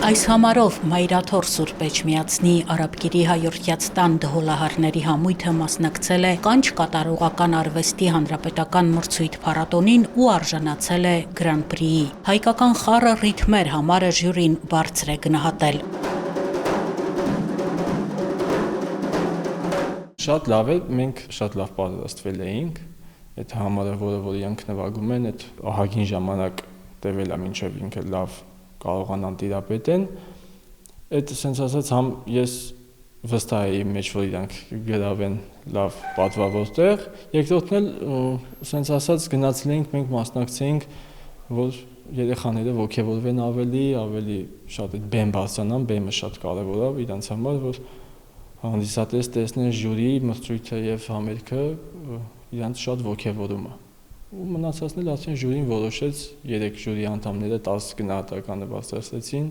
Այս համարով Մայրաթոր Սուրբ Էջմիածնի Արաբկիրի հայորդյաց տան դհոլահարների համույթը մասնակցել է կանչ կատարողական արվեստի հանրապետական մրցույթ փառատոնին ու արժանացել է Գրան պրիի։ Հայկական խառը ռիթմեր համարը ժյուրին բարձր է գնահատել։ Շատ լավ է, մենք շատ լավ պատրաստվել էինք, այդ համարը, որ իրանք նվագում են, այդ ահագին ժամանակ տևել է մինչև ինքը լավ կարողանան տիրապետեն, այդ ասենց ասած համ ես վստահ էի իմ մեջ, որ իրանք գրավեն լավ պատվավոր տեղ, երկրորդն էլ ասենց ասած գնացել էինք, մենք մասնակցեինք, որ երեխաները ոգևորվեն ավելի շատ այդ բեմ բարձրանան, բեմը շատ կարևոր է իրանց համար, որ հանդիսատես տեսնեն ժյուրի, մրցույթը եւ համերգը իրանց շատ ոգևորում է։ Ու մնացածն էլ արդեն ժյուրին որոշեց 3 ժյուրի անդամները 10 գնահատականը բարձրացրեցին։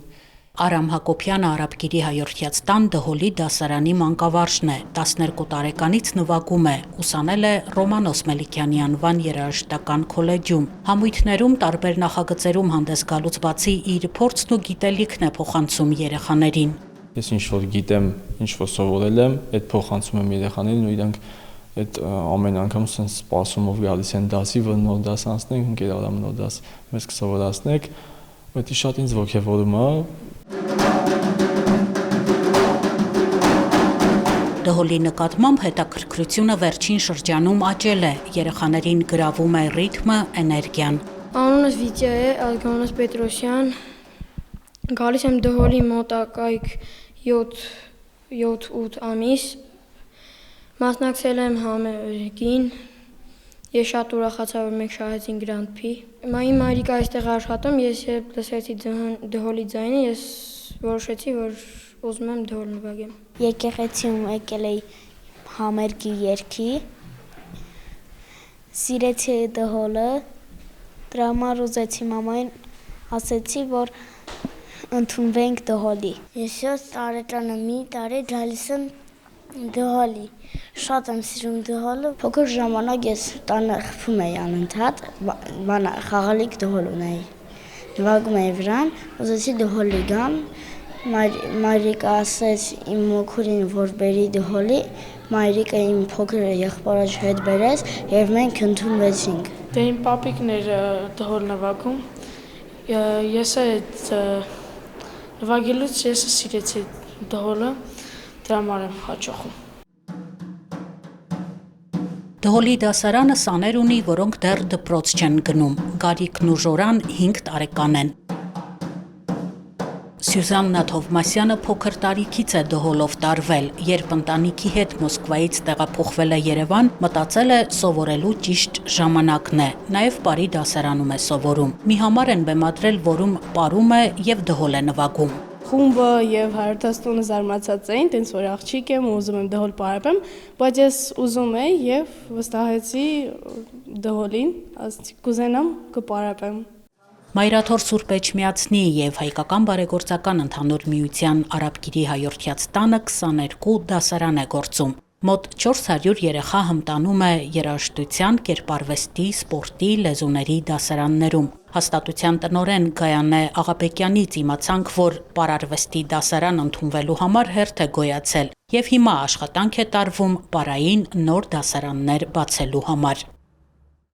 Արամ Հակոբյանը Արաբկիրի հայորդյաց տան դհոլի դասարանի մանկավարժն է, 12 տարեկանից նվագում է, ուսանել է Ռոմանոս Մելիքյանի անվան երաժշտական քոլեջում։ Համույթներում տարբեր նախագծերում հանդես գալուց բացի իր փորձն ու գիտելիքն է փոխանցում երեխաներին։ Ես ինչ որ գիտեմ, ինչ որ սովորել եմ, այդ փոխանցում եմ երեխաներին ու իրանք այդ ամեն անգամ sense սպասումով գալիս են դասի, որ նոր դաս անցնենք, ընկերարամ նոր դաս մեզ կսովորացնեք, դա շատ ինձ ոգևորում է։ Դհոլի նկատմամբ հետաքրքրությունը վերջին շրջանում աճել է, երեխաներին գրավում է ռիթմը, էներգիան։ Անունս Վիտյա է, Ալգանոս Պետրոսյան, գալիս եմ դհոլի մոտակայք 7-8 ամիս, մասնակցել եմ համերգին, ես շատ ուրախացա, որ մենք շահեցինք Գրան պրի։ Իմ մայրիկը այստեղ աշխատում, ես երբ լսեցի դհոլի ձայնը, ես որոշեցի, որ ուզում եմ դհոլ նվագեմ։ Եկեղեցիում եկել էի համերգի երգի, սիրեցի դհոլը, դրա համար ուզեցի մամային, ասեցի, որ ընդունվենք դհոլի։ Ես 7 տարեկան եմ, մի տարի գալիս եմ դհոլի, շատ եմ սիրում դհոլը, փոքր ժամանակ ես տանը խփում էի անընդհատ, խաղալիք դհոլ ունեի, նվագում էի վրան, ուզեցի դհոլի գամ, մայրիկը ասեց իմ մոքուրին, որ բերի դհոլի, մայրիկը իմ փոքր եղբորոջ հետ բերեց և մենք ընդունվեցինք։ Դե իմ պապիկն էր դհոլ նվագում, ես այդ նվագելուց ես սիրեցի դհոլը, դրա համար եմ հաճախում։ Դհոլի դասարանը սաներ ունի, որոնք դեռ դպրոց չեն գնում, Գարիկն ու Ժորան 5 տարեկան են։ Սյուզաննա Թովմասյանը փոքր տարիքից է դհոլով տարվել, երբ ընտանիքի հետ Մոսկվայից տեղափոխվել է Երևան, մտածել է սովորելու ճիշտ ժամանակն է, նաև Պարի դասարանում է սովորում։ Մի համար են բեմադրել, որում պարում է և դհոլ է նվագում։ Խումբը եւ հայրենասթունը զարմացած էին, տենց որ աղջիկ եմ ու ուզում եմ դհոլ պարապեմ, բայց ես ուզում էի եւ վստահեցի դհոլին, ասեցի կուզենամ կպարապեմ։ Մայրաթոր Սուրբ Էջմիածնի և Հայկական բարեգործական ընդհանուր միության Արաբկիրի հայորդյաց տանը 22 դասարան է գործում։ Մոտ 400 երեխա հմտանում է երաժշտության, կերպարվեստի, սպորտի, լեզուների դասարաններում։ Հաստատության տնօրեն Գայանե Աղաբեկյանից իմացանք, որ պարարվեստի դասարան ընդունվելու համար հերթ է գոյացել և հիմա աշխատանք է տարվում պարային նոր դասարաններ բացելու համար։